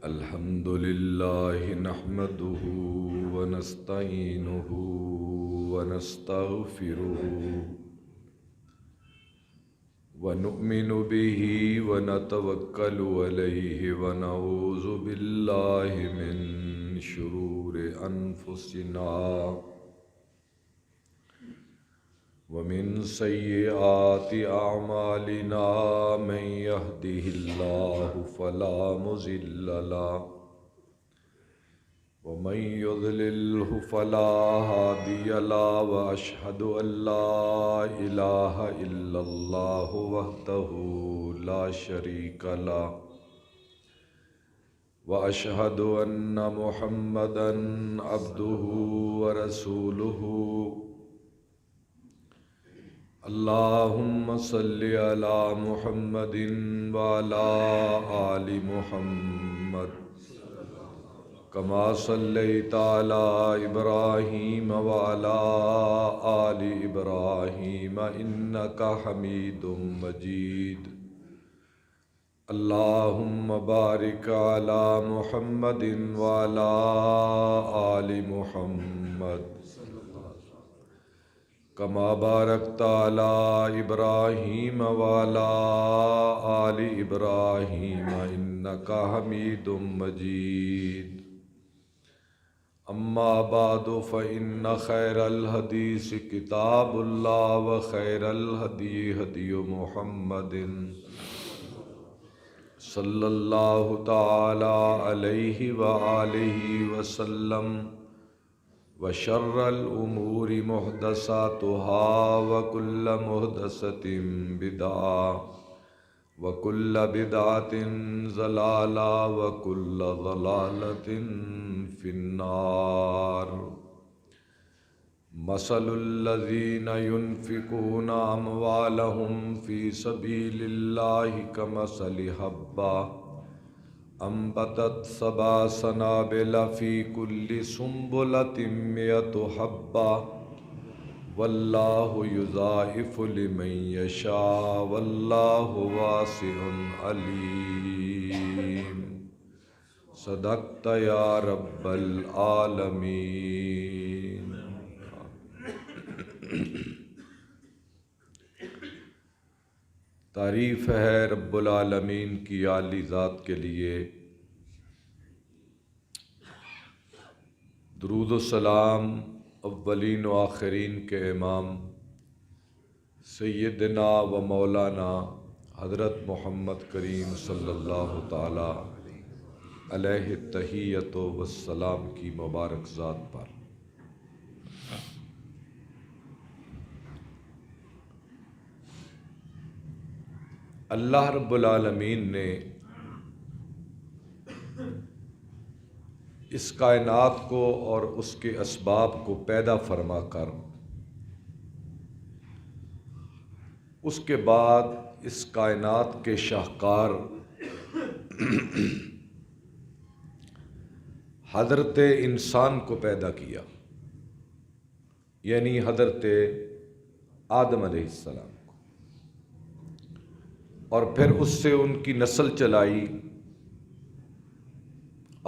الحمد لله نحمده ونستعينه ونستغفره ونؤمن به ونتوكل عليه ونعوذ بالله من شرور أنفسنا ومن سيئات أعمالنا من يهده الله فلا مضل له ومن يضلله فلا هادي له وأشهد أن لا إله إلا الله وحده لا شريك له وأشهد أن محمدًا عبده ورسوله اللهم صل على محمد وعلى آل محمد كما صليت على إبراهيم وعلى آل إبراهيم إنك حميد مجيد اللهم بارك على محمد وعلى آل محمد كما باركت على إبراهيم وعلى آل إبراهيم إنك حميد مجيد أما بعد فإن خير الحديث كتاب الله وخير الهدي هدي محمد صلى الله تعالى عليه وآله وسلم وشر الأمور محدثاتها وكل محدثة بدعة وكل بدعة ضلالة وكل ضلالة في النار مثل الذين ينفقون أموالهم في سبيل الله كمثل حبة أنبتت 7 سنابل في كل سنبلة 100 حبة والله يضاعف لمن يشاء والله واسع عليم صدقت يا رب العالمين۔ تعریف ہے رب العالمین کی عالی ذات کے لیے، درود و سلام اولین و آخرین کے امام سیدنا و مولانا حضرت محمد کریم صلی اللہ تعالی علیہ التحیۃ والسلام کی مبارک ذات پر۔ اللہ رب العالمین نے اس کائنات کو اور اس کے اسباب کو پیدا فرما کر اس کے بعد اس کائنات کے شاہکار حضرت انسان کو پیدا کیا، یعنی حضرت آدم علیہ السلام، اور پھر اس سے ان کی نسل چلائی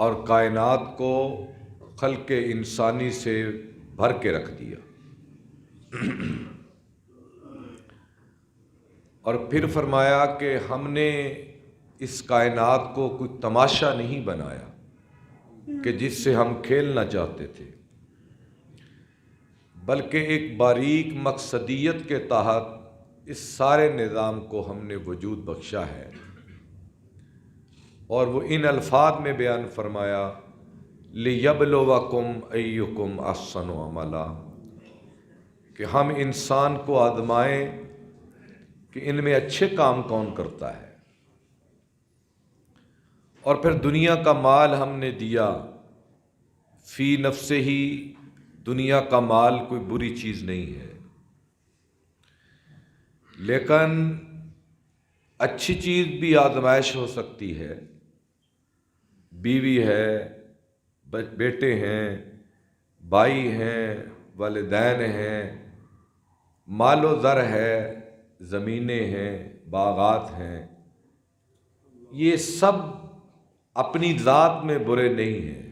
اور کائنات کو خلق انسانی سے بھر کے رکھ دیا، اور پھر فرمایا کہ ہم نے اس کائنات کو کوئی تماشا نہیں بنایا کہ جس سے ہم کھیلنا چاہتے تھے، بلکہ ایک باریک مقصدیت کے تحت اس سارے نظام کو ہم نے وجود بخشا ہے، اور وہ ان الفاظ میں بیان فرمایا لِيَبْلُوَكُمْ أَيُّكُمْ أَحْسَنُ عَمَلًا، کہ ہم انسان کو آزمائیں کہ ان میں اچھے کام کون کرتا ہے، اور پھر دنیا کا مال ہم نے دیا، فی نفسہ ہی دنیا کا مال کوئی بری چیز نہیں ہے، لیکن اچھی چیز بھی آزمائش ہو سکتی ہے، بیوی ہے، بیٹے ہیں، بھائی ہیں، والدین ہیں، مال و زر ہے، زمینیں ہیں، باغات ہیں، یہ سب اپنی ذات میں برے نہیں ہیں،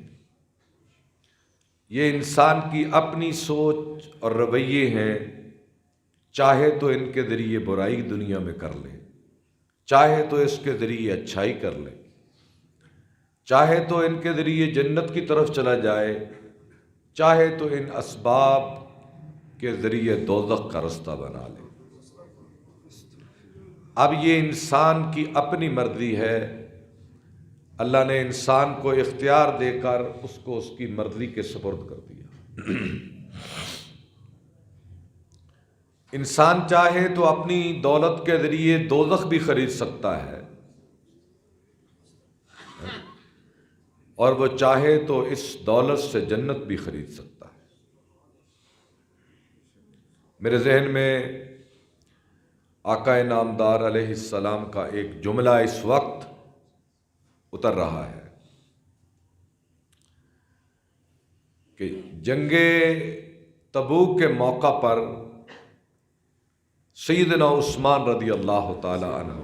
یہ انسان کی اپنی سوچ اور رویے ہیں، چاہے تو ان کے ذریعے برائی دنیا میں کر لے، چاہے تو اس کے ذریعے اچھائی کر لے، چاہے تو ان کے ذریعے جنت کی طرف چلا جائے، چاہے تو ان اسباب کے ذریعے دوزخ کا رستہ بنا لے۔ اب یہ انسان کی اپنی مرضی ہے، اللہ نے انسان کو اختیار دے کر اس کو اس کی مرضی کے سپرد کر دیا۔ انسان چاہے تو اپنی دولت کے ذریعے دوزخ بھی خرید سکتا ہے، اور وہ چاہے تو اس دولت سے جنت بھی خرید سکتا ہے۔ میرے ذہن میں آقا نامدار علیہ السلام کا ایک جملہ اس وقت اتر رہا ہے کہ جنگ تبوک کے موقع پر سیدنا عثمان رضی اللہ تعالی عنہ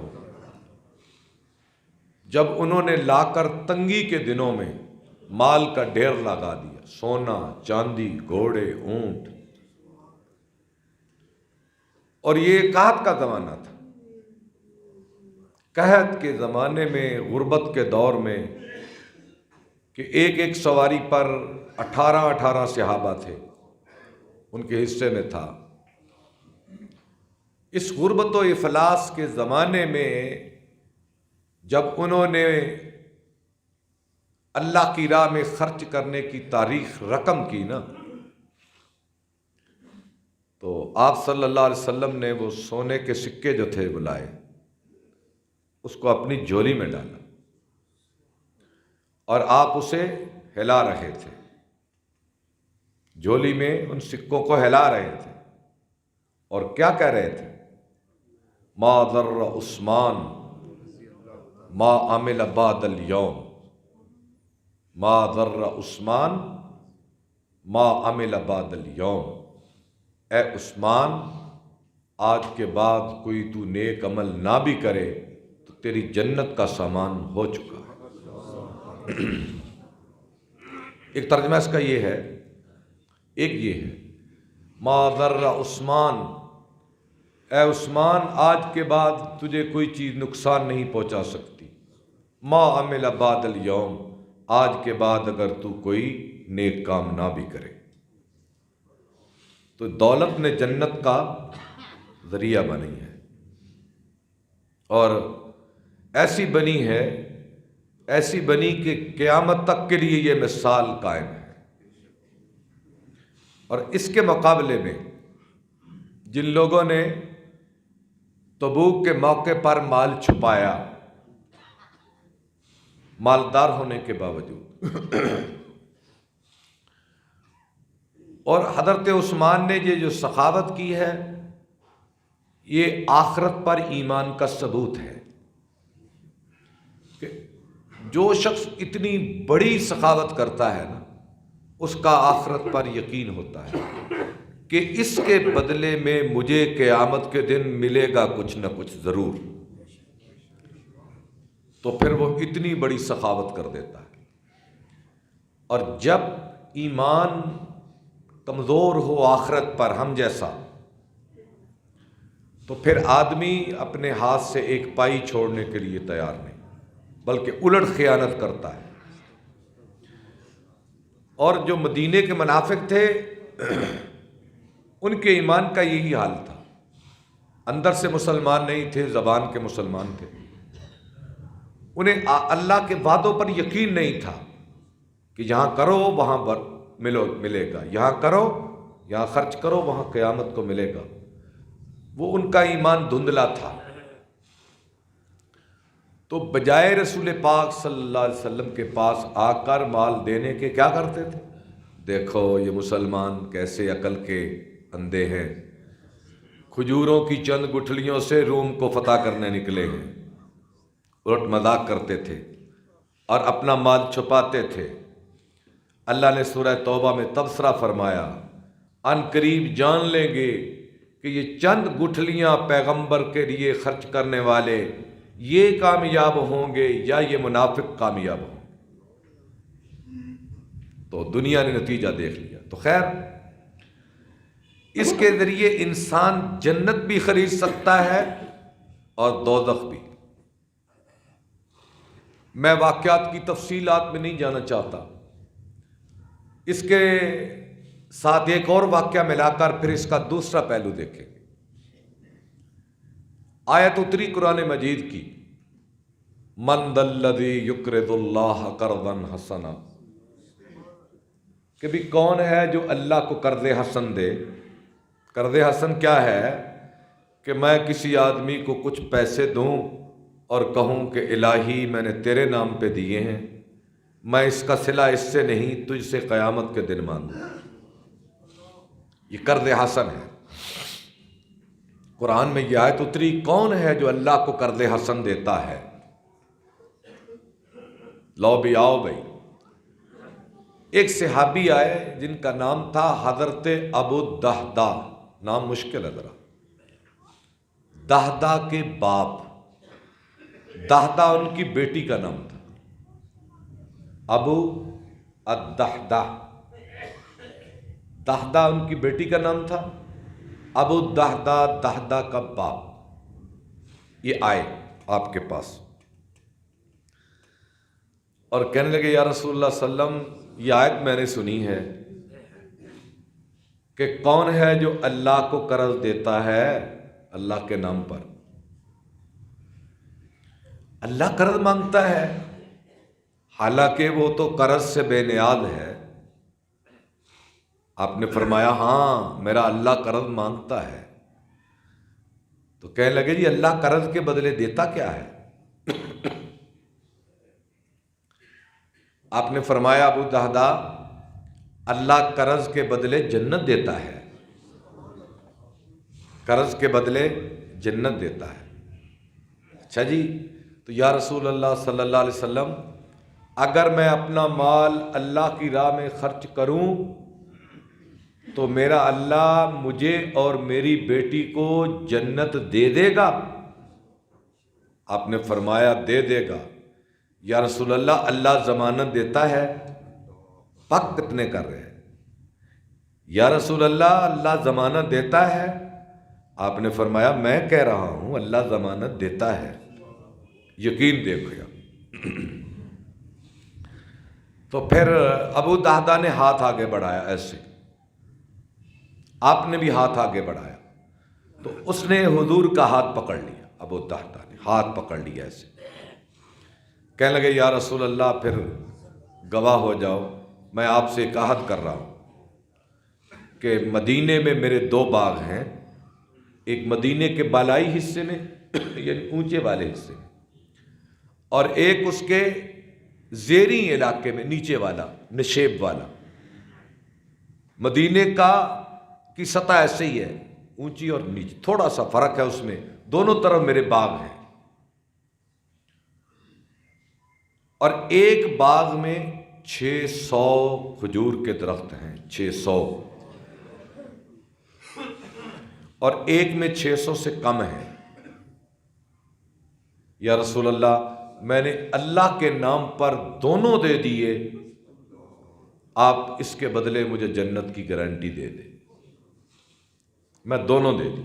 جب انہوں نے لا کر تنگی کے دنوں میں مال کا ڈھیر لگا دیا، سونا چاندی گھوڑے اونٹ، اور یہ قحط کا زمانہ تھا، قحط کے زمانے میں، غربت کے دور میں، کہ ایک ایک سواری پر 18 صحابہ تھے، ان کے حصے میں تھا۔ اس غربت و افلاس کے زمانے میں جب انہوں نے اللہ کی راہ میں خرچ کرنے کی تاریخ رقم کی نا، تو آپ صلی اللہ علیہ وسلم نے وہ سونے کے سکے جو تھے بلائے، اس کو اپنی جھولی میں ڈالا اور آپ اسے ہلا رہے تھے، جھولی میں ان سکوں کو ہلا رہے تھے، اور کیا کہہ رہے تھے؟ ما ضر عثمان ما عمل بعد اليوم، ما ضر عثمان ما عمل بعد اليوم، اے عثمان آج کے بعد کوئی تو نیک عمل نہ بھی کرے تو تیری جنت کا سامان ہو چکا ہے۔ ایک ترجمہ اس کا یہ ہے، ایک یہ ہے ما ضر عثمان، اے عثمان آج کے بعد تجھے کوئی چیز نقصان نہیں پہنچا سکتی، ما عمل بعد اليوم، آج کے بعد اگر تو کوئی نیک کام نہ بھی کرے۔ تو دولت نے جنت کا ذریعہ بنی ہے، اور ایسی بنی ہے، ایسی بنی کہ قیامت تک کے لیے یہ مثال قائم ہے۔ اور اس کے مقابلے میں جن لوگوں نے تبوک کے موقع پر مال چھپایا، مالدار ہونے کے باوجود، اور حضرت عثمان نے یہ جو سخاوت کی ہے، یہ آخرت پر ایمان کا ثبوت ہے کہ جو شخص اتنی بڑی سخاوت کرتا ہے نا، اس کا آخرت پر یقین ہوتا ہے کہ اس کے بدلے میں مجھے قیامت کے دن ملے گا کچھ نہ کچھ ضرور، تو پھر وہ اتنی بڑی سخاوت کر دیتا ہے۔ اور جب ایمان کمزور ہو آخرت پر ہم جیسا، تو پھر آدمی اپنے ہاتھ سے ایک پائی چھوڑنے کے لیے تیار نہیں، بلکہ الٹ خیانت کرتا ہے۔ اور جو مدینے کے منافق تھے ان کے ایمان کا یہی حال تھا، اندر سے مسلمان نہیں تھے، زبان کے مسلمان تھے، انہیں اللہ کے وعدوں پر یقین نہیں تھا کہ یہاں کرو وہاں ملے گا، یہاں کرو یہاں خرچ کرو وہاں قیامت کو ملے گا، وہ ان کا ایمان دھندلا تھا۔ تو بجائے رسول پاک صلی اللہ علیہ وسلم کے پاس آ کر مال دینے کے کیا کرتے تھے؟ دیکھو یہ مسلمان کیسے عقل کے اندھے ہیں، کھجوروں کی چند گٹھلیوں سے روم کو فتح کرنے نکلے ہیں، الٹ مذاق کرتے تھے اور اپنا مال چھپاتے تھے۔ اللہ نے سورہ توبہ میں تبصرہ فرمایا، ان قریب جان لیں گے کہ یہ چند گٹھلیاں پیغمبر کے لیے خرچ کرنے والے یہ کامیاب ہوں گے یا یہ منافق کامیاب ہوں گے؟ تو دنیا نے نتیجہ دیکھ لیا۔ تو خیر، اس کے ذریعے انسان جنت بھی خرید سکتا ہے اور دوزخ بھی۔ میں واقعات کی تفصیلات میں نہیں جانا چاہتا، اس کے ساتھ ایک اور واقعہ ملا کر پھر اس کا دوسرا پہلو دیکھیں۔ آیت اتری قرآن مجید کی، من ذا الذی یقرض اللہ قرضا حسنا، کہ بھی کون ہے جو اللہ کو قرض حسن دے۔ قرض حسن کیا ہے؟ کہ میں کسی آدمی کو کچھ پیسے دوں اور کہوں کہ الہی میں نے تیرے نام پہ دیے ہیں، میں اس کا صلہ اس سے نہیں، تجھ سے قیامت کے دن مانگوں۔ یہ قرض حسن ہے۔ قرآن میں یہ آیت اتری، کون ہے جو اللہ کو قرض حسن دیتا ہے؟ لو بھی آؤ بھائی۔ ایک صحابی آئے جن کا نام تھا حضرت ابو دہدہ، نام مشکل ہے ذرا، دہدہ کے باپ، دہدہ ان کی بیٹی کا نام تھا، ابو الدہدہ، دہدہ ان کی بیٹی کا نام تھا، ابو دہدہ، دہدہ کا باپ۔ یہ آئے آپ کے پاس اور کہنے لگے یا رسول اللہ صلی اللہ علیہ وسلم، یہ آیت میں نے سنی ہے کہ کون ہے جو اللہ کو قرض دیتا ہے اللہ کے نام پر؟ اللہ قرض مانگتا ہے، حالانکہ وہ تو قرض سے بے نیاز ہے۔ آپ نے فرمایا ہاں میرا اللہ قرض مانگتا ہے۔ تو کہنے لگے جی اللہ قرض کے بدلے دیتا کیا ہے؟ آپ نے فرمایا ابو دہدہ، اللہ قرض کے بدلے جنت دیتا ہے، قرض کے بدلے جنت دیتا ہے۔ اچھا جی، تو یا رسول اللہ صلی اللہ علیہ وسلم، اگر میں اپنا مال اللہ کی راہ میں خرچ کروں تو میرا اللہ مجھے اور میری بیٹی کو جنت دے دے گا؟ آپ نے فرمایا دے دے گا۔ یا رسول اللہ، اللہ ضمانت دیتا ہے؟ پک کتنے کر رہے ہیں؟ یا رسول اللہ، اللہ ضمانت دیتا ہے؟ آپ نے فرمایا میں کہہ رہا ہوں اللہ ضمانت دیتا ہے، یقین دیکھو۔ تو پھر ابو دہدہ نے ہاتھ آگے بڑھایا ایسے، آپ نے بھی ہاتھ آگے بڑھایا، تو اس نے حضور کا ہاتھ پکڑ لیا، ابو دہدہ نے ہاتھ پکڑ لیا ایسے، کہنے لگے یا رسول اللہ پھر گواہ ہو جاؤ، میں آپ سے ایک عہد کر رہا ہوں کہ مدینے میں میرے دو باغ ہیں، ایک مدینے کے بالائی حصے میں یعنی اونچے والے حصے میں، اور ایک اس کے زیریں علاقے میں نیچے والا، نشیب والا۔ مدینے کی سطح ایسے ہی ہے، اونچی اور نیچی، تھوڑا سا فرق ہے اس میں، دونوں طرف میرے باغ ہیں، اور ایک باغ میں 600 کھجور کے درخت ہیں، 600، اور ایک میں 600 سے کم ہے۔ یا رسول اللہ، میں نے اللہ کے نام پر دونوں دے دیے، آپ اس کے بدلے مجھے جنت کی گارنٹی دے دیں۔ میں دونوں دے دی۔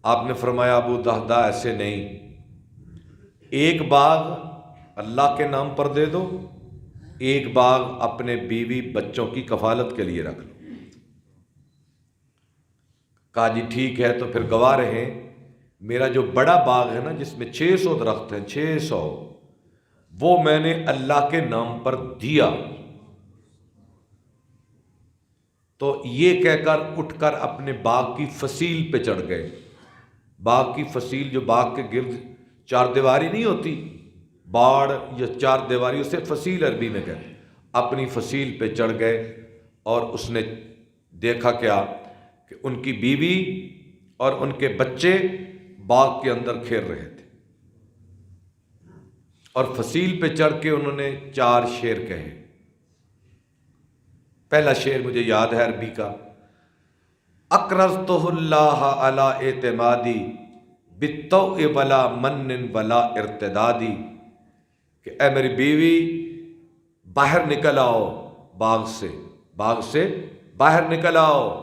آپ نے فرمایا ابو دہدہ ایسے نہیں، ایک باغ اللہ کے نام پر دے دو، ایک باغ اپنے بیوی بچوں کی کفالت کے لیے رکھ لو۔ کہا جی ٹھیک ہے، تو پھر گواہ رہیں، میرا جو بڑا باغ ہے نا جس میں 600 درخت ہیں، 600، وہ میں نے اللہ کے نام پر دیا۔ تو یہ کہہ کر اٹھ کر اپنے باغ کی فصیل پہ چڑھ گئے۔ باغ کی فصیل جو باغ کے گرد چار دیواری نہیں ہوتی، باڑ یا چار دیواری، اسے فصیل عربی میں کہتے ہیں، اپنی فصیل پہ چڑھ گئے، اور اس نے دیکھا کیا کہ ان کی بیوی اور ان کے بچے باغ کے اندر کھیل رہے تھے، اور فصیل پہ چڑھ کے انہوں نے 4 شعر کہے۔ پہلا شعر مجھے یاد ہے عربی کا، اقرضتہ اللہ علی اعتمادی بالطوع ولا من ولا ارتدادی، کہ اے میری بیوی باہر نکل آؤ باغ سے باہر نکل آؤ،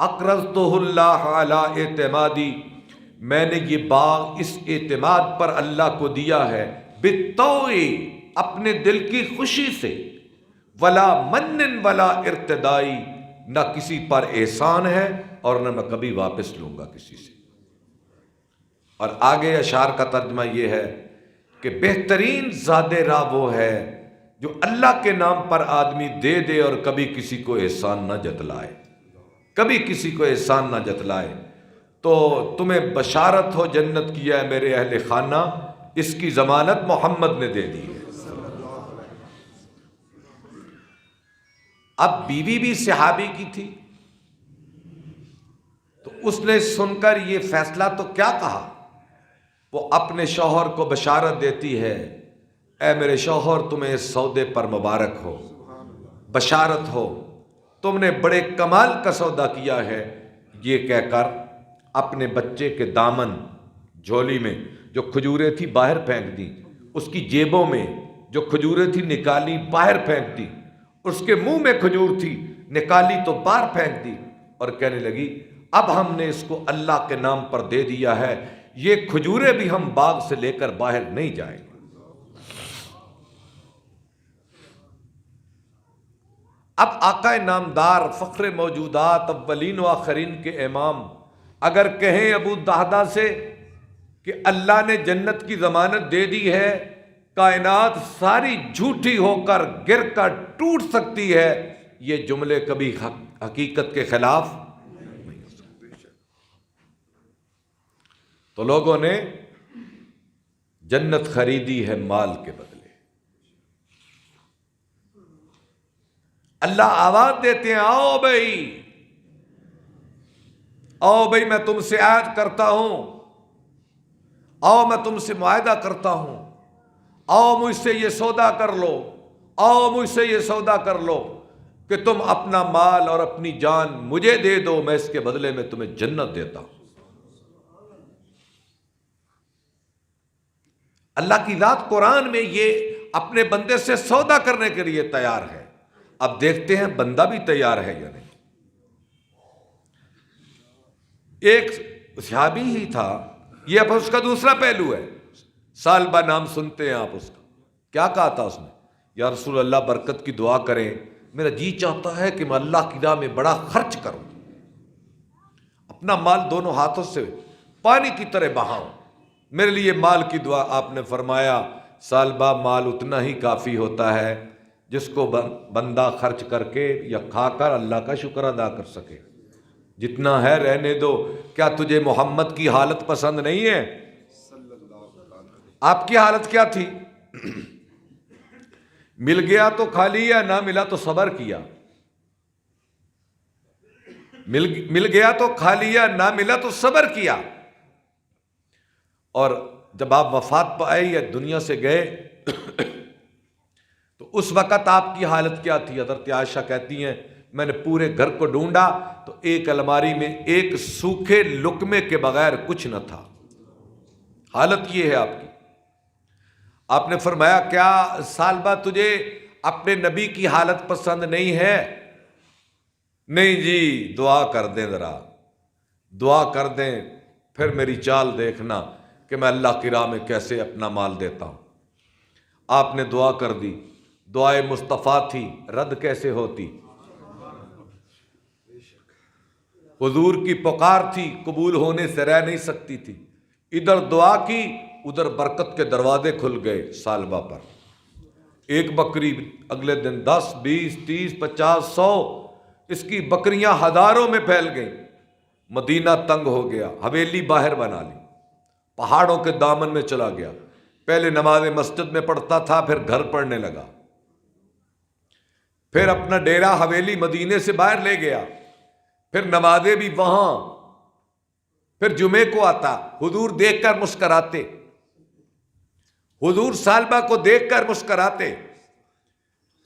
اقرضتہ اللہ علی اعتمادی، میں نے یہ باغ اس اعتماد پر اللہ کو دیا ہے، بالطوع اپنے دل کی خوشی سے، ولا من ولا ارتدائی، نہ کسی پر احسان ہے اور نہ میں کبھی واپس لوں گا کسی سے۔ اور آگے اشعار کا ترجمہ یہ ہے کہ بہترین زاد راہ وہ ہے جو اللہ کے نام پر آدمی دے دے اور کبھی کسی کو احسان نہ جتلائے، کبھی کسی کو احسان نہ جتلائے۔ تو تمہیں بشارت ہو جنت کی ہے میرے اہل خانہ، اس کی ضمانت محمد نے دے دی ہے۔ اب بیوی بھی صحابی کی تھی، تو اس نے سن کر یہ فیصلہ تو کیا کہا، وہ اپنے شوہر کو بشارت دیتی ہے، اے میرے شوہر تمہیں اس سودے پر مبارک ہو، بشارت ہو، تم نے بڑے کمال کا سودا کیا ہے۔ یہ کہہ کر اپنے بچے کے دامن جھولی میں جو کھجوریں تھی باہر پھینک دی، اس کی جیبوں میں جو کھجوریں تھی نکالی باہر پھینک دی، اس کے منہ میں کھجور تھی نکالی تو باہر پھینک دی، اور کہنے لگی اب ہم نے اس کو اللہ کے نام پر دے دیا ہے، یہ کھجوریں بھی ہم باغ سے لے کر باہر نہیں جائیں گے۔ اب آقا نامدار فخر موجودات اولین و آخرین کے امام اگر کہیں ابو دہدہ سے کہ اللہ نے جنت کی ضمانت دے دی ہے، کائنات ساری جھوٹی ہو کر گر کر ٹوٹ سکتی ہے، یہ جملے کبھی حقیقت کے خلاف نہیں ہو سکتے۔ تو لوگوں نے جنت خریدی ہے مال کے بدلے۔ اللہ آواز دیتے ہیں آؤ بھائی میں تم سے عہد کرتا ہوں، آؤ میں تم سے معاہدہ کرتا ہوں، آؤ مجھ سے یہ سودا کر لو، آؤ مجھ سے یہ سودا کر لو کہ تم اپنا مال اور اپنی جان مجھے دے دو، میں اس کے بدلے میں تمہیں جنت دیتا ہوں۔ اللہ کی ذات قرآن میں یہ اپنے بندے سے سودا کرنے کے لیے تیار ہے۔ اب دیکھتے ہیں بندہ بھی تیار ہے یا نہیں۔ ایک صحابی ہی تھا، یہ اب اس کا دوسرا پہلو ہے، سالبہ نام سنتے ہیں آپ اس کا۔ کیا کہا تھا اس نے، یا رسول اللہ برکت کی دعا کریں، میرا جی چاہتا ہے کہ میں اللہ کی راہ میں بڑا خرچ کروں، اپنا مال دونوں ہاتھوں سے پانی کی طرح بہاؤں، میرے لیے مال کی دعا۔ آپ نے فرمایا سالبہ مال اتنا ہی کافی ہوتا ہے جس کو بندہ خرچ کر کے یا کھا کر اللہ کا شکر ادا کر سکے، جتنا ہے رہنے دو۔ کیا تجھے محمد کی حالت پسند نہیں ہے؟ آپ کی حالت کیا تھی؟ مل گیا تو کھا لیا، نہ ملا تو صبر کیا، مل گیا تو کھا لیا، نہ ملا تو صبر کیا۔ اور جب آپ وفات پہ آئے یا دنیا سے گئے تو اس وقت آپ کی حالت کیا تھی؟ حضرت عائشہ کہتی ہیں میں نے پورے گھر کو ڈھونڈا تو ایک الماری میں ایک سوکھے لقمے کے بغیر کچھ نہ تھا۔ حالت یہ ہے آپ کی۔ آپ نے فرمایا کیا سالبہ تجھے اپنے نبی کی حالت پسند نہیں ہے؟ نہیں جی، دعا کر دیں، ذرا دعا کر دیں، پھر میری چال دیکھنا کہ میں اللہ کی راہ میں کیسے اپنا مال دیتا ہوں۔ آپ نے دعا کر دی، دعائے مصطفیٰ تھی، رد کیسے ہوتی؟ حضور کی پکار تھی، قبول ہونے سے رہ نہیں سکتی تھی۔ ادھر دعا کی، ادھر برکت کے دروازے کھل گئے سالبہ پر۔ ایک بکری اگلے دن 10 20 30 50 100 اس کی بکریاں ہزاروں میں پھیل گئیں۔ مدینہ تنگ ہو گیا، حویلی باہر بنا لی، پہاڑوں کے دامن میں چلا گیا۔ پہلے نماز مسجد میں پڑھتا تھا، پھر گھر پڑھنے لگا، پھر اپنا ڈیرا حویلی مدینے سے باہر لے گیا، پھر نمازیں بھی وہاں، پھر جمعے کو آتا، حضور دیکھ کر مسکراتے، حضور سالبہ کو دیکھ کر مسکراتے،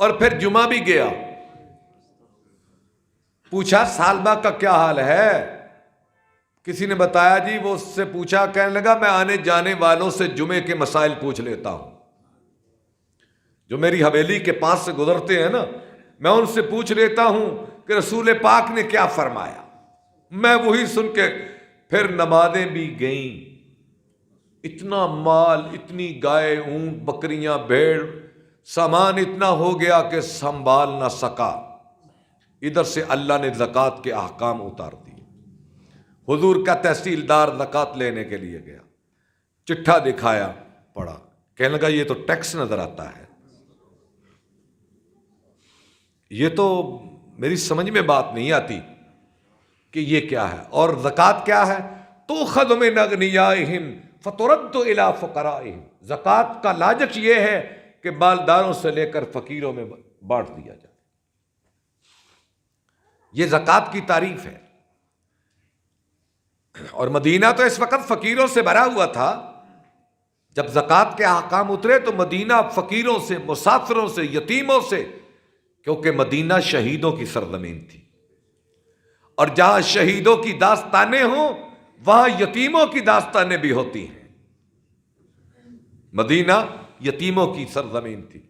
اور پھر جمعہ بھی گیا۔ پوچھا سالبہ کا کیا حال ہے؟ کسی نے بتایا جی وہ اس سے پوچھا، کہنے لگا میں آنے جانے والوں سے جمعے کے مسائل پوچھ لیتا ہوں، جو میری حویلی کے پاس سے گزرتے ہیں نا، میں ان سے پوچھ لیتا ہوں کہ رسول پاک نے کیا فرمایا، میں وہی سن کے پھر نمازیں بھی گئیں۔ اتنا مال، اتنی گائے، اونٹ، بکریاں، بھیڑ، سامان اتنا ہو گیا کہ سنبھال نہ سکا۔ ادھر سے اللہ نے زکوٰۃ کے احکام اتار دیے۔ حضور کا تحصیلدار زکوٰۃ لینے کے لیے گیا، چٹھا دکھایا، پڑھا، کہنے لگا یہ تو ٹیکس نظر آتا ہے، یہ تو میری سمجھ میں بات نہیں آتی کہ یہ کیا ہے، اور زکوٰۃ کیا ہے؟ تؤخذ من اغنیائہم فترد الی فقرائہم، زکوٰۃ کا لاجک یہ ہے کہ مالداروں سے لے کر فقیروں میں بانٹ دیا جائے۔ یہ زکوٰۃ کی تعریف ہے۔ اور مدینہ تو اس وقت فقیروں سے بھرا ہوا تھا۔ جب زکوٰۃ کے احکام اترے تو مدینہ فقیروں سے، مسافروں سے، یتیموں سے، کیونکہ مدینہ شہیدوں کی سرزمین تھی، اور جہاں شہیدوں کی داستانیں ہوں وہاں یتیموں کی داستانیں بھی ہوتی ہیں۔ مدینہ یتیموں کی سرزمین تھی۔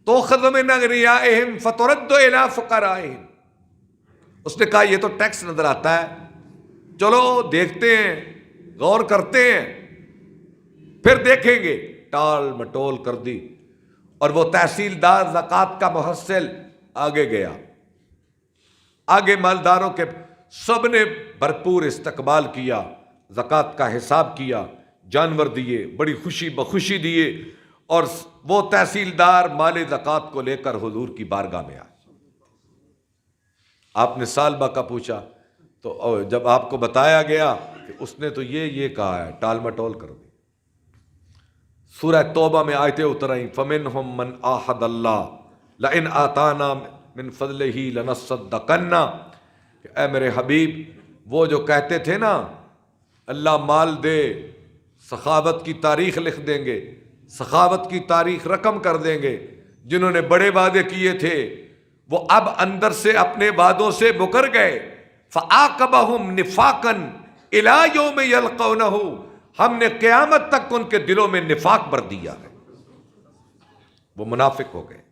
تؤخذ من اغنیائہم فترد الی فقرائہم، اس نے کہا یہ تو ٹیکس نظر آتا ہے، چلو دیکھتے ہیں، غور کرتے ہیں، پھر دیکھیں گے۔ ٹال مٹول کر دی، اور وہ تحصیلدار زکوٰۃ کا محصل آگے گیا۔ آگے مالداروں کے سب نے بھرپور استقبال کیا، زکوٰۃ کا حساب کیا، جانور دیے، بڑی خوشی بخوشی دیے، اور وہ تحصیلدار مال زکوٰۃ کو لے کر حضور کی بارگاہ میں آئے۔ آپ نے سالبہ کا پوچھا، تو جب آپ کو بتایا گیا کہ اس نے تو یہ کہا ہے، ٹال مٹول کر دی۔ سورہ توبہ میں آیتیں اتر آئیں، فَمِنْهُمْ مَنْ آحَدَ اللَّهَ لَئِنْ آتَانَا مِنْ فَضْلِهِ لَنَصَّدَّقَنَّ، کہ اے میرے حبیب، وہ جو کہتے تھے نا اللہ مال دے، سخاوت کی تاریخ لکھ دیں گے، سخاوت کی تاریخ رقم کر دیں گے، جنہوں نے بڑے وعدے کیے تھے وہ اب اندر سے اپنے وعدوں سے مکر گئے۔ فَعَاقَبَهُمْ نِفَاقًا إِلَىٰ يَوْمِ يَلْقَوْنَهُ، ہم نے قیامت تک ان کے دلوں میں نفاق بھر دیا ہے، وہ منافق ہو گئے۔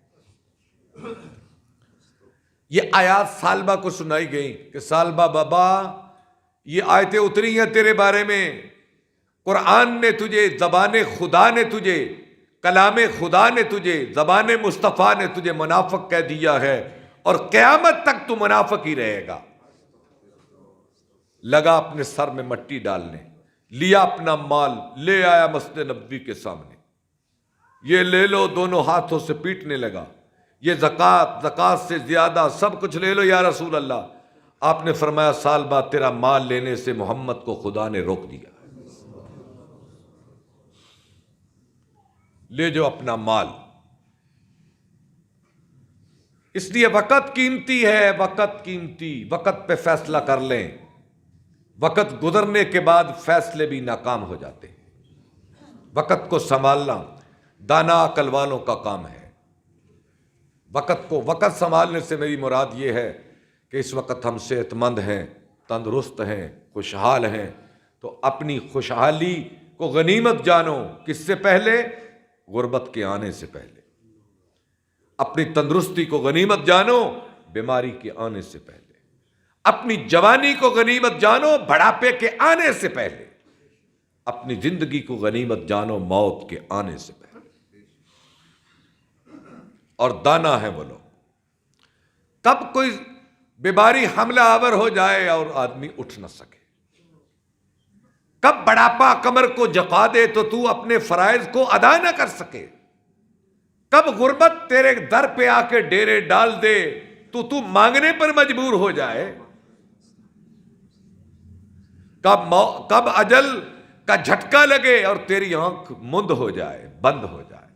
یہ آیات سالبہ کو سنائی گئی کہ سالبہ بابا یہ آیتیں اتری ہیں تیرے بارے میں، قرآن نے تجھے، زبان خدا نے تجھے، کلام خدا نے تجھے، زبان مصطفیٰ نے تجھے منافق کہہ دیا ہے، اور قیامت تک تو منافق ہی رہے گا۔ لگا اپنے سر میں مٹی ڈالنے، لیا اپنا مال، لے آیا مسجد نبوی کے سامنے، یہ لے لو، دونوں ہاتھوں سے پیٹنے لگا، یہ زکوٰۃ سے زیادہ سب کچھ لے لو یا رسول اللہ۔ آپ نے فرمایا سالبہ تیرا مال لینے سے محمد کو خدا نے روک دیا، لے جو اپنا مال۔ اس لیے وقت قیمتی ہے، وقت قیمتی، وقت پہ فیصلہ کر لیں، وقت گزرنے کے بعد فیصلے بھی ناکام ہو جاتے ہیں۔ وقت کو سنبھالنا دانا عقل والوں کا کام ہے۔ وقت سنبھالنے سے میری مراد یہ ہے کہ اس وقت ہم صحت مند ہیں، تندرست ہیں، خوشحال ہیں، تو اپنی خوشحالی کو غنیمت جانو۔ کس سے پہلے؟ غربت کے آنے سے پہلے۔ اپنی تندرستی کو غنیمت جانو بیماری کے آنے سے پہلے۔ اپنی جوانی کو غنیمت جانو بڑھاپے کے آنے سے پہلے۔ اپنی زندگی کو غنیمت جانو موت کے آنے سے پہلے۔ اور دانا ہے وہ لوگ، کب کوئی بیماری حملہ آور ہو جائے اور آدمی اٹھ نہ سکے، کب بڑھاپا کمر کو جقا دے تو تو اپنے فرائض کو ادا نہ کر سکے، کب غربت تیرے در پہ آ کے ڈیرے ڈال دے تو مانگنے پر مجبور ہو جائے، کب اجل کا جھٹکا لگے اور تیری آنکھ مند ہو جائے، بند ہو جائے۔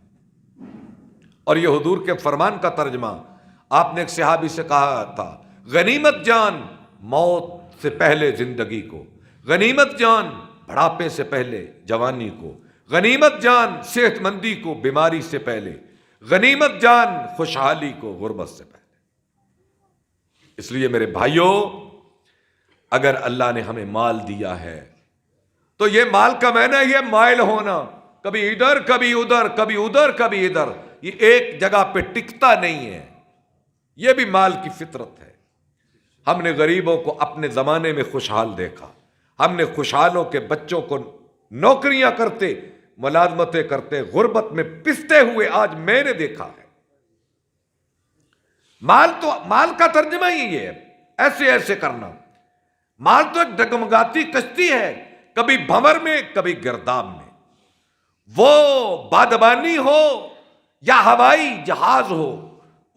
اور یہ حضور کے فرمان کا ترجمہ، آپ نے ایک صحابی سے کہا تھا غنیمت جان موت سے پہلے زندگی کو، غنیمت جان بڑھاپے سے پہلے جوانی کو، غنیمت جان صحت مندی کو بیماری سے پہلے، غنیمت جان خوشحالی کو غربت سے پہلے۔ اس لیے میرے بھائیوں، اگر اللہ نے ہمیں مال دیا ہے تو یہ مال کا معنی یہ مائل ہونا، کبھی ادھر کبھی ادھر، کبھی ادھر کبھی ادھر، یہ ایک جگہ پہ ٹکتا نہیں ہے، یہ بھی مال کی فطرت ہے۔ ہم نے غریبوں کو اپنے زمانے میں خوشحال دیکھا، ہم نے خوشحالوں کے بچوں کو نوکریاں کرتے، ملازمتیں کرتے، غربت میں پستے ہوئے آج میں نے دیکھا ہے۔ مال کا ترجمہ ہی ہے ایسے ایسے کرنا۔ مال تو ایک ڈگمگاتی کشتی ہے، کبھی بھنور میں کبھی گرداب میں، وہ بادبانی ہو یا ہوائی جہاز ہو،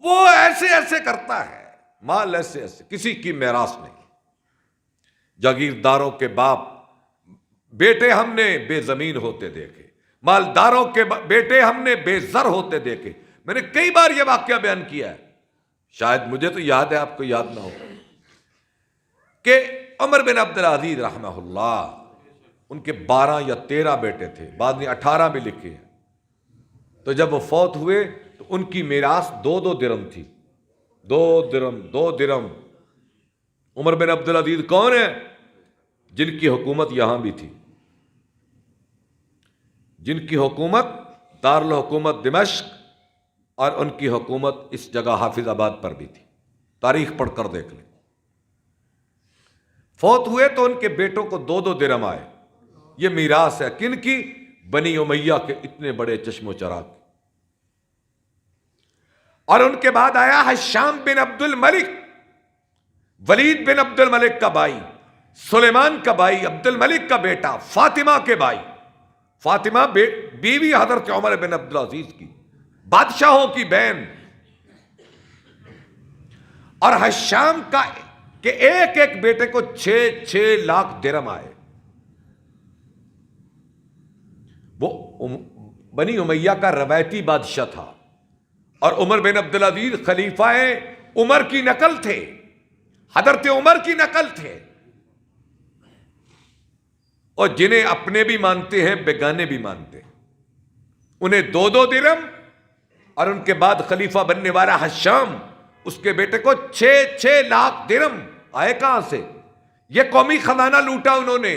وہ ایسے ایسے کرتا ہے۔ مال ایسے ایسے، کسی کی میراث نہیں۔ جاگیرداروں کے باپ بیٹے ہم نے بے زمین ہوتے دیکھے، مالداروں کے بیٹے ہم نے بے زر ہوتے دیکھے۔ میں نے کئی بار یہ واقعہ بیان کیا ہے، شاید مجھے تو یاد ہے، آپ کو یاد نہ ہو، کہ عمر بن عبدالعزیز رحمہ اللہ، ان کے 12 یا 13 بیٹے تھے، بعد میں 18 بھی لکھے ہیں۔ تو جب وہ فوت ہوئے تو ان کی میراث 2 درہم تھی، 2 درہم۔ عمر بن عبدالعزیز کون ہے؟ جن کی حکومت یہاں بھی تھی، جن کی حکومت دارالحکومت دمشق اور ان کی حکومت اس جگہ حافظ آباد پر بھی تھی، تاریخ پڑھ کر دیکھ لیں۔ فوت ہوئے تو ان کے بیٹوں کو 2 درہم آئے۔ یہ میراث ہے کن کی؟ بنی امیہ کے اتنے بڑے چشم و چراغ۔ اور ان کے بعد آیا ہشام بن عبد الملک، ولید بن عبد الملک کا بھائی، سلیمان کا بھائی، عبد الملک کا بیٹا، فاطمہ کے بھائی۔ فاطمہ بیوی حضرت عمر بن عبدالعزیز کی، بادشاہوں کی بہن۔ اور ہشام کا کہ ایک ایک بیٹے کو 6 لاکھ درہم آئے۔ وہ بنی امیہ کا روایتی بادشاہ تھا، اور عمر بن عبدالعزیز خلیفہ عمر کی نقل تھے، حضرت عمر کی نقل تھے، اور جنہیں اپنے بھی مانتے ہیں بیگانے بھی مانتے ہیں۔ انہیں 2 درہم، اور ان کے بعد خلیفہ بننے والا ہشام، اس کے بیٹے کو 6 لاکھ درہم آئے کہاں سے؟ یہ قومی خزانہ لوٹا انہوں نے۔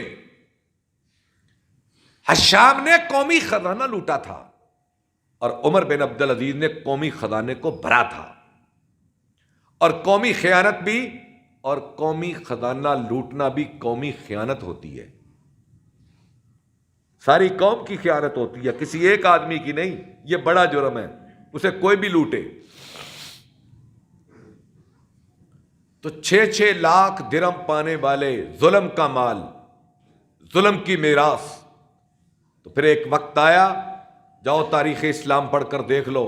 ہشام نے قومی خزانہ لوٹا تھا، اور عمر بن عبدالعزیز نے قومی خزانے کو بھرا تھا۔ اور قومی خیانت بھی، اور قومی خزانہ لوٹنا بھی قومی خیانت ہوتی ہے۔ ساری قوم کی خیانت ہوتی ہے، کسی ایک آدمی کی نہیں۔ یہ بڑا جرم ہے، اسے کوئی بھی لوٹے۔ تو 6 لاکھ درہم پانے والے، ظلم کا مال، ظلم کی میراث۔ تو پھر ایک وقت آیا، جاؤ تاریخ اسلام پڑھ کر دیکھ لو،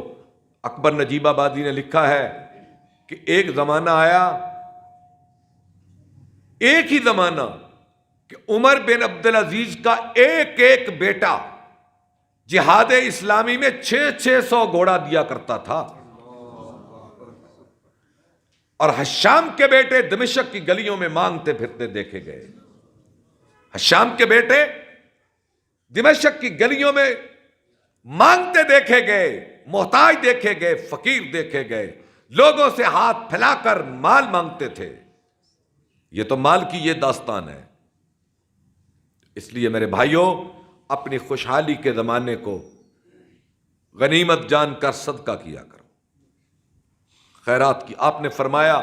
اکبر نجیب آبادی نے لکھا ہے کہ ایک زمانہ آیا، ایک ہی زمانہ، کہ عمر بن عبدالعزیز کا ایک ایک بیٹا جہاد اسلامی میں 600 گھوڑا دیا کرتا تھا، اور ہشام کے بیٹے دمشق کی گلیوں میں مانگتے پھرتے دیکھے گئے۔ ہشام کے بیٹے دمشق کی گلیوں میں مانگتے دیکھے گئے، محتاج دیکھے گئے، فقیر دیکھے گئے، لوگوں سے ہاتھ پھیلا کر مال مانگتے تھے۔ یہ تو مال کی یہ داستان ہے۔ اس لیے میرے بھائیوں، اپنی خوشحالی کے زمانے کو غنیمت جان کر صدقہ کیا کرو، خیرات کی۔ آپ نے فرمایا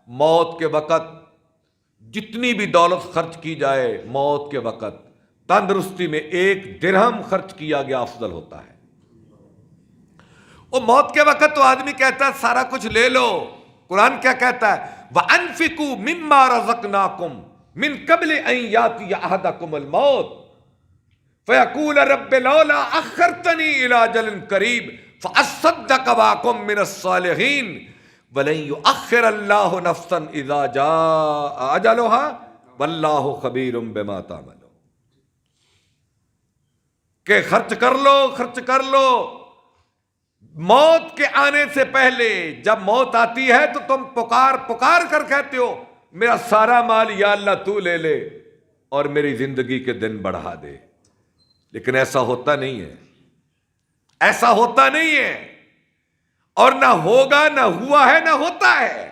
موت کے وقت جتنی بھی دولت خرچ کی جائے، موت کے وقت تندرستی میں 1 درہم خرچ کیا گیا افضل ہوتا ہے۔ اور موت کے وقت تو آدمی کہتا ہے سارا کچھ لے لو۔ قرآن کیا کہتا ہے؟ وَأَنفِقُوا مِمَّا رَزَقْنَاكُمْ مِن قَبْلِ أَن يَأْتِيَ أَحَدَكُمُ الْمَوْتُ فَيَقُولَ رَبِّ لَوْلَا أَخَّرْتَنِي إِلَىٰ أَجَلٍ قَرِيبٍ فَأَصَّدَّقَ وَأَكُن مِّنَ الصَّالِحِينَ وَلَن يُؤَخِّرَ اللَّهُ نَفْسًا إِذَا جَاءَ أَجَلُهَا وَاللَّهُ خَبِيرٌ بِمَا تَعْمَلُونَ۔ کہ خرچ کر لو، خرچ کر لو، موت کے آنے سے پہلے۔ جب موت آتی ہے تو تم پکار کر کہتے ہو میرا سارا مال یا اللہ تو لے لے اور میری زندگی کے دن بڑھا دے، لیکن ایسا ہوتا نہیں ہے، ایسا ہوتا نہیں ہے، اور نہ ہوگا، نہ ہوا ہے، نہ ہوتا ہے۔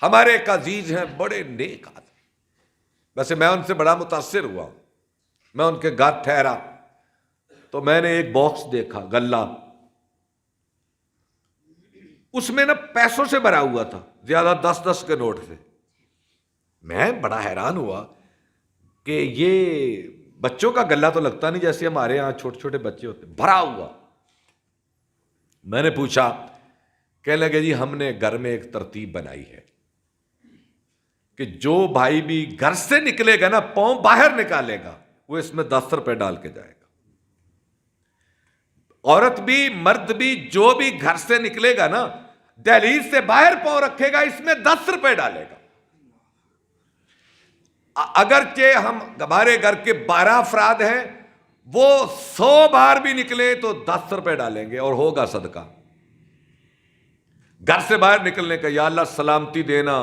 ہمارے ایک عزیز ہیں، بڑے نیک آدمی، ویسے میں ان سے بڑا متاثر ہوا، میں ان کے گھر ٹھہرا تو میں نے ایک باکس دیکھا، غلہ، اس میں نا پیسوں سے بھرا ہوا تھا، زیادہ 10 کے نوٹ تھے۔ میں بڑا حیران ہوا کہ یہ بچوں کا غلہ تو لگتا نہیں جیسے ہمارے ہاں چھوٹے چھوٹے بچے ہوتے، بھرا ہوا۔ میں نے پوچھا، کہنے لگے جی ہم نے گھر میں ایک ترتیب بنائی ہے کہ جو بھائی بھی گھر سے نکلے گا نا، پاؤں باہر نکالے گا، وہ اس میں 10 ڈال کے جائے گا۔ عورت بھی مرد بھی جو بھی گھر سے نکلے گا نا، دہلیز سے باہر پاؤں رکھے گا، اس میں 10 ڈالے گا۔ اگرچہ ہمارے گھر کے 12 افراد ہیں، وہ 100 بار بھی نکلے تو 10 ڈالیں گے اور ہوگا صدقہ۔ گھر سے باہر نکلنے کا، یا اللہ سلامتی دینا،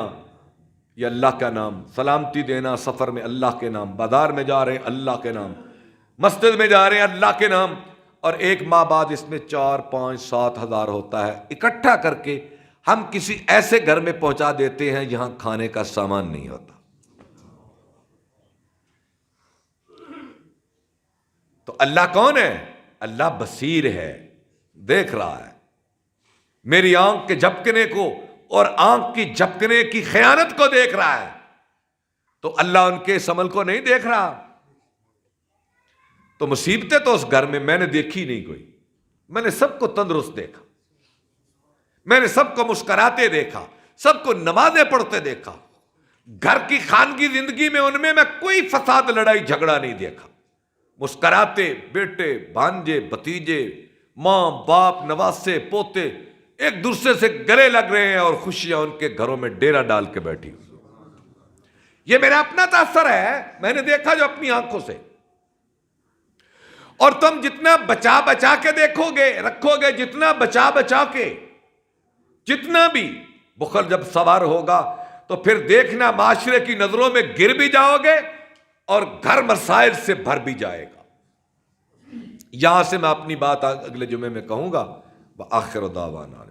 یا اللہ کا نام، سلامتی دینا سفر میں اللہ کے نام، بازار میں جا رہے ہیں اللہ کے نام، مسجد میں جا رہے ہیں اللہ کے نام، اور ایک ماہ بعد اس میں 4 5 7 ہزار ہوتا ہے، اکٹھا کر کے ہم کسی ایسے گھر میں پہنچا دیتے ہیں جہاں کھانے کا سامان نہیں ہوتا۔ تو اللہ کون ہے؟ اللہ بصیر ہے، دیکھ رہا ہے میری آنکھ کے جھپکنے کو اور آنکھ کی جھپکنے کی خیانت کو دیکھ رہا ہے، تو اللہ ان کے اس عمل کو نہیں دیکھ رہا؟ تو مصیبتیں تو اس گھر میں نے دیکھی نہیں کوئی، میں نے سب کو تندرست دیکھا، میں نے سب کو مسکراتے دیکھا، سب کو نمازیں پڑھتے دیکھا، گھر کی خانگی زندگی میں ان میں کوئی فساد لڑائی جھگڑا نہیں دیکھا، مسکراتے بیٹے بھانجے بھتیجے ماں باپ نواسے پوتے ایک دوسرے سے گلے لگ رہے ہیں اور خوشیاں ان کے گھروں میں ڈیرا ڈال کے بیٹھی ہوئی۔ یہ میرا اپنا تاثر ہے، میں نے دیکھا جو اپنی آنکھوں سے۔ اور تم جتنا بچا بچا کے دیکھو گے رکھو گے، جتنا بچا بچا کے، جتنا بھی بخل جب سوار ہوگا تو پھر دیکھنا معاشرے کی نظروں میں گر بھی جاؤ گے اور گھر مسائل سے بھر بھی جائے گا۔ یہاں سے میں اپنی بات اگلے جمعے میں کہوں گا۔ وآخر دعوانا